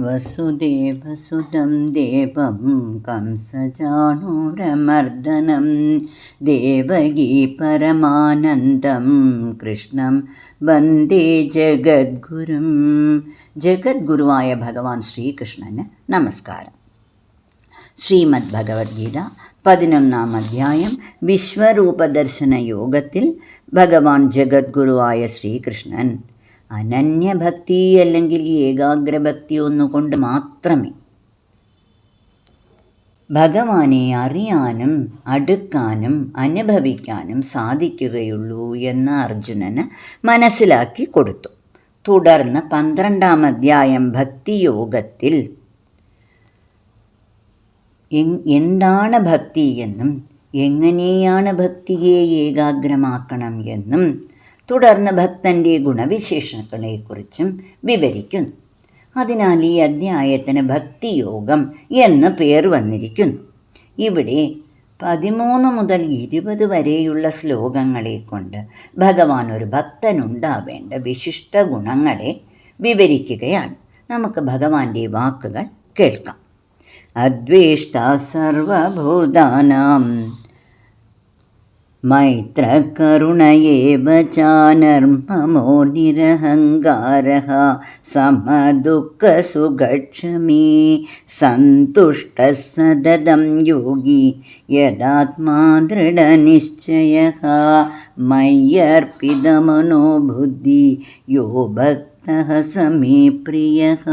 വസുദേവസുതം ദേവം കംസചാണൂരമർദ്ദനം ദേവകീ പരമാനന്ദം കൃഷ്ണം വന്ദേ ജഗദ്ഗുരും. ജഗദ്ഗുരുവായ ഭഗവാൻ ശ്രീകൃഷ്ണന് നമസ്കാരം. ശ്രീമദ് ഭഗവത്ഗീത 11-ാം അധ്യായം വിശ്വരൂപദർശന യോഗത്തിൽ ഭഗവാൻ ജഗദ്ഗുരുവായ ശ്രീകൃഷ്ണൻ അനന്യഭക്തി അല്ലെങ്കിൽ ഏകാഗ്രഭക്തി ഒന്നുകൊണ്ട് മാത്രമേ ഭഗവാനെ അറിയാനും അടുക്കാനും അനുഭവിക്കാനും സാധിക്കുകയുള്ളൂ എന്ന് അർജുനന് മനസ്സിലാക്കി കൊടുത്തു. തുടർന്ന് 12-ാം അധ്യായം ഭക്തിയോഗത്തിൽ എന്താണ് ഭക്തി എന്നും എങ്ങനെയാണ് ഭക്തിയെ ഏകാഗ്രമാക്കണം എന്നും തുടർന്ന് ഭക്തൻ്റെ ഗുണവിശേഷങ്ങളെക്കുറിച്ചും വിവരിക്കുന്നു. അതിനാൽ ഈ അധ്യായത്തിന് ഭക്തിയോഗം എന്ന് പേർ വന്നിരിക്കുന്നു. ഇവിടെ 13 മുതൽ 20 വരെയുള്ള ശ്ലോകങ്ങളെ കൊണ്ട് ഭഗവാൻ ഒരു ഭക്തനുണ്ടാവേണ്ട വിശിഷ്ട ഗുണങ്ങളെ വിവരിക്കുകയാണ്. നമുക്ക് ഭഗവാന്റെ വാക്കുകൾ കേൾക്കാം. അദ്വേഷ്ട സർവഭൂതാനാം മൈത്രകരുണയേവ ച നിർമ്മമോ നിരഹങ്കാരഃ സമദുഃഖസുഖക്ഷമീ സന്തുഷ്ടഃ സതതം യോഗി യദാത്മാ ദൃഢനിശ്ചയഃ മയ്യർപ്പിതമനോ ബുദ്ധി യോ ഭക്തഃ സമേ പ്രിയഃ.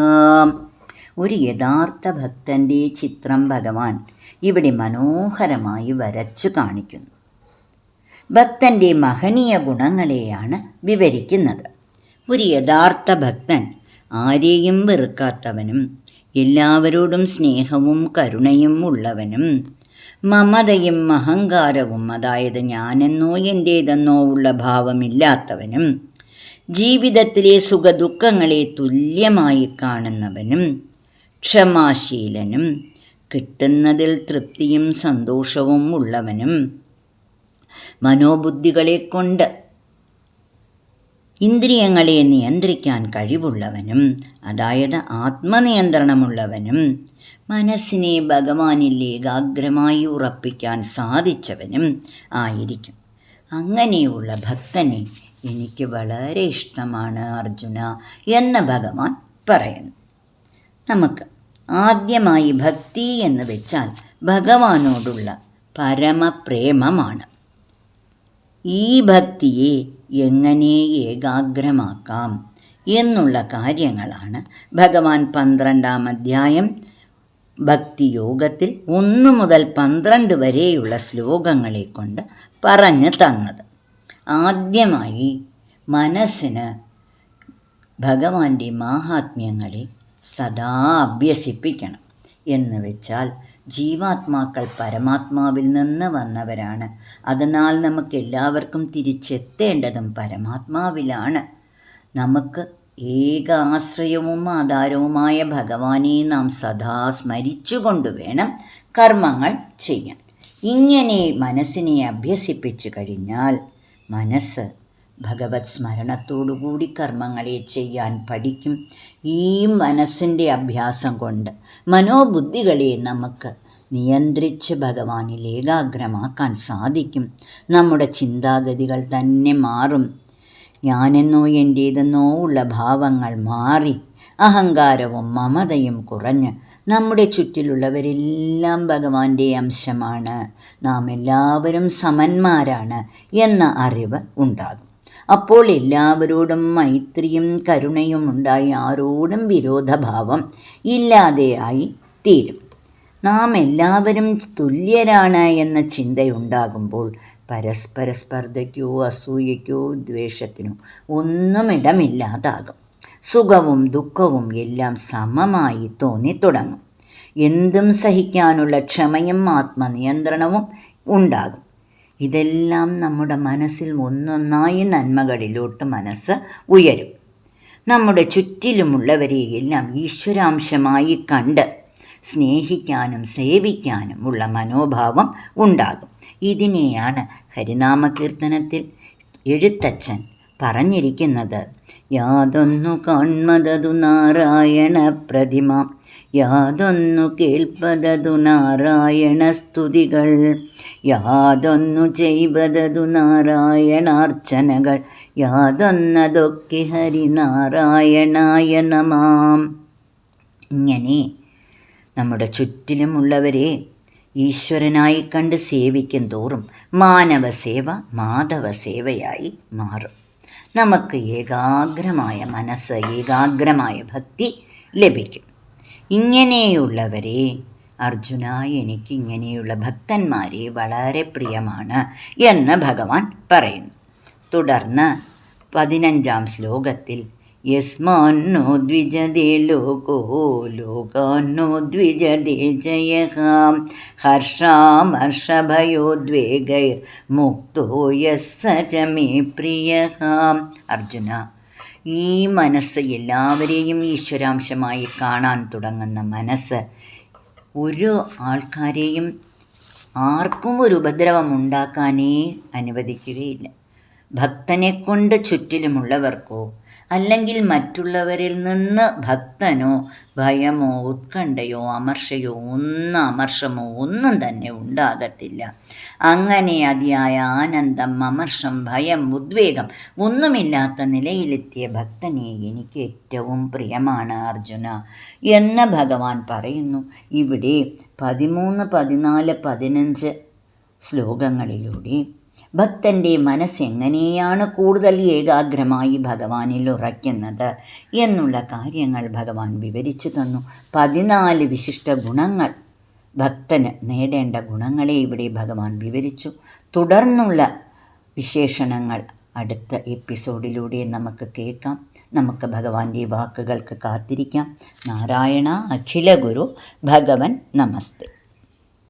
ഒരു യഥാർത്ഥ ഭക്തൻ്റെ ചിത്രം ഭഗവാൻ ഇവിടെ മനോഹരമായി വരച്ചു കാണിക്കുന്നു. ഭക്തൻ്റെ മഹനീയ ഗുണങ്ങളെയാണ് വിവരിക്കുന്നത്. ഒരു യഥാർത്ഥ ഭക്തൻ ആരെയും വെറുക്കാത്തവനും എല്ലാവരോടും സ്നേഹവും കരുണയും ഉള്ളവനും മമതയും അഹങ്കാരവും, അതായത് ഞാനെന്നോ എൻ്റേതെന്നോ ഉള്ള ഭാവമില്ലാത്തവനും ജീവിതത്തിലെ സുഖദുഃഖങ്ങളെ തുല്യമായി കാണുന്നവനും ക്ഷമാശീലനും കിട്ടുന്നതിൽ തൃപ്തിയും സന്തോഷവും ഉള്ളവനും മനോബുദ്ധികളെ കൊണ്ട് ഇന്ദ്രിയങ്ങളെ നിയന്ത്രിക്കാൻ കഴിവുള്ളവനും, അതായത് ആത്മനിയന്ത്രണമുള്ളവനും മനസ്സിനെ ഭഗവാനിൽ ഏകാഗ്രമായി ഉറപ്പിക്കാൻ സാധിച്ചവനും ആയിരിക്കും. അങ്ങനെയുള്ള ഭക്തനെ എനിക്ക് വളരെ ഇഷ്ടമാണ് അർജുന എന്ന് ഭഗവാൻ പറയുന്നു. നമുക്ക് ആദ്യമായി ഭക്തി എന്ന് വെച്ചാൽ ഭഗവാനോടുള്ള പരമപ്രേമമാണ്. ഈ ഭക്തിയെ എങ്ങനെ ഏകാഗ്രമാക്കാം എന്നുള്ള കാര്യങ്ങളാണ് ഭഗവാൻ 12-ാം അധ്യായം ഭക്തിയോഗത്തിൽ 1 മുതൽ 12 വരെയുള്ള ശ്ലോകങ്ങളെ കൊണ്ട് പറഞ്ഞു തന്നത്. ആദ്യമായി മനസ്സിന് ഭഗവാന്റെ മാഹാത്മ്യങ്ങളെ സദാ അഭ്യസിപ്പിക്കണം. എന്ന് വെച്ചാൽ ജീവാത്മാക്കൾ പരമാത്മാവിൽ നിന്ന് വന്നവരാണ്. അതിനാൽ നമുക്ക് എല്ലാവർക്കും തിരിച്ചെത്തേണ്ടതും പരമാത്മാവിലാണ്. നമുക്ക് ഏക ആശ്രയവും ആധാരവുമായ ഭഗവാനെ നാം സദാ സ്മരിച്ചുകൊണ്ട് വേണം കർമ്മങ്ങൾ ചെയ്യാൻ. ഇങ്ങനെ മനസ്സിനെ അഭ്യസിപ്പിച്ചു കഴിഞ്ഞാൽ മനസ്സ് ഭഗവത് സ്മരണത്തോടുകൂടി കർമ്മങ്ങളെ ചെയ്യാൻ പഠിക്കും. ഈ മനസ്സിൻ്റെ അഭ്യാസം കൊണ്ട് മനോബുദ്ധികളെ നമുക്ക് നിയന്ത്രിച്ച് ഭഗവാനിൽ ഏകാഗ്രമാക്കാൻ സാധിക്കും. നമ്മുടെ ചിന്താഗതികൾ തന്നെ മാറും. ഞാനെന്നോ എൻ്റേതെന്നോ ഉള്ള ഭാവങ്ങൾ മാറി അഹങ്കാരവും മമതയും കുറഞ്ഞ് നമ്മുടെ ചുറ്റിലുള്ളവരെല്ലാം ഭഗവാന്റെ അംശമാണ്, നാം എല്ലാവരും സമന്മാരാണ് എന്ന അറിവ് ഉണ്ടാകും. അപ്പോൾ എല്ലാവരോടും മൈത്രിയും കരുണയും ഉണ്ടായി ആരോടും വിരോധഭാവം ഇല്ലാതെയായി തീരും. നാം എല്ലാവരും തുല്യരാണ് എന്ന ചിന്തയുണ്ടാകുമ്പോൾ പരസ്പര സ്പർദ്ധയ്ക്കോ അസൂയയ്ക്കോ ദ്വേഷത്തിനോ ഒന്നുമിടമില്ലാതാകും. സുഖവും ദുഃഖവും എല്ലാം സമമായി തോന്നിത്തുടങ്ങും. എന്തും സഹിക്കാനുള്ള ക്ഷമയും ആത്മനിയന്ത്രണവും ഉണ്ടാകും. ഇതെല്ലാം നമ്മുടെ മനസ്സിൽ ഒന്നൊന്നായി നന്മകളിലോട്ട് മനസ്സ് ഉയരും. നമ്മുടെ ചുറ്റിലുമുള്ളവരെയെല്ലാം ഈശ്വരാംശമായി കണ്ട് സ്നേഹിക്കാനും സേവിക്കാനും ഉള്ള മനോഭാവം ഉണ്ടാകും. ഇതിനെയാണ് ഹരിനാമകീർത്തനത്തിൽ എഴുത്തച്ഛൻ പറഞ്ഞിരിക്കുന്നത്. യാതൊന്നു കാൺമതതു നാരായണ പ്രതിമ, യാതൊന്നു കേൾപ്പതതു നാരായണ സ്തുതികൾ, യാതൊന്നു ചെയ്വതതു നാരായണാർച്ചനകൾ, യാതൊന്നതൊക്കെ ഹരിനാരായണായ നമാം. ഇങ്ങനെ നമ്മുടെ ചുറ്റിലുമുള്ളവരെ ഈശ്വരനായി കണ്ട് സേവിക്കും തോറും മാനവസേവ മാധവസേവയായി മാറും. നമുക്ക് ഏകാഗ്രമായ മനസ്സ്, ഏകാഗ്രമായ ഭക്തി ലഭിക്കും. ഇങ്ങനെയുള്ളവരെ അർജുന, എനിക്ക് ഇങ്ങനെയുള്ള ഭക്തന്മാരെ വളരെ പ്രിയമാണ് എന്ന് ഭഗവാൻ പറയുന്നു. തുടർന്ന് 15-ാം ശ്ലോകത്തിൽ യസ്മാന്നോ ദ്വിജതേ ലോകോ ലോകാന്നോ ദ്വിജതേ ജയഃ ഹർഷാമർഷഭയോദ്വേഗൈർ മുക്തോ യസ്സ ച മേ പ്രിയഃ. അർജുന, ഈ മനസ്സ്, എല്ലാവരെയും ഈശ്വരാംശമായി കാണാൻ തുടങ്ങുന്ന മനസ്സ് ഒരു ആൾക്കാരെയും ആർക്കും ഒരു ഉപദ്രവം ഉണ്ടാക്കാനേ അനുവദിക്കുകയില്ല. ഭക്തനെക്കൊണ്ട് ചുറ്റിലുമുള്ളവർക്കോ അല്ലെങ്കിൽ മറ്റുള്ളവരിൽ നിന്ന് ഭക്തനോ ഭയമോ ഉത്കണ്ഠയോ അമർഷമോ ഒന്നും തന്നെ ഉണ്ടാകത്തില്ല. അങ്ങനെ അതിയായ ആനന്ദം, അമർഷം, ഭയം, ഉദ്വേഗം ഒന്നുമില്ലാത്ത നിലയിലെത്തിയ ഭക്തനെ എനിക്ക് ഏറ്റവും പ്രിയമാണ് അർജുന എന്ന് ഭഗവാൻ പറയുന്നു. ഇവിടെ 13, 14, 15 ശ്ലോകങ്ങളിലൂടെ ഭക്തൻ്റെ മനസ്സെങ്ങനെയാണ് കൂടുതൽ ഏകാഗ്രമായി ഭഗവാനിൽ ഉറയ്ക്കുന്നത് എന്നുള്ള കാര്യങ്ങൾ ഭഗവാൻ വിവരിച്ചു തന്നു. 14 വിശിഷ്ട ഗുണങ്ങൾ, ഭക്തന് നേടേണ്ട ഗുണങ്ങളെ ഇവിടെ ഭഗവാൻ വിവരിച്ചു. തുടർന്നുള്ള വിശേഷണങ്ങൾ അടുത്ത എപ്പിസോഡിലൂടെ നമുക്ക് കേൾക്കാം. നമുക്ക് ഭഗവാന്റെ വാക്കുകൾക്ക് കാത്തിരിക്കാം. നാരായണ അഖില ഗുരു ഭഗവൻ നമസ്തേ.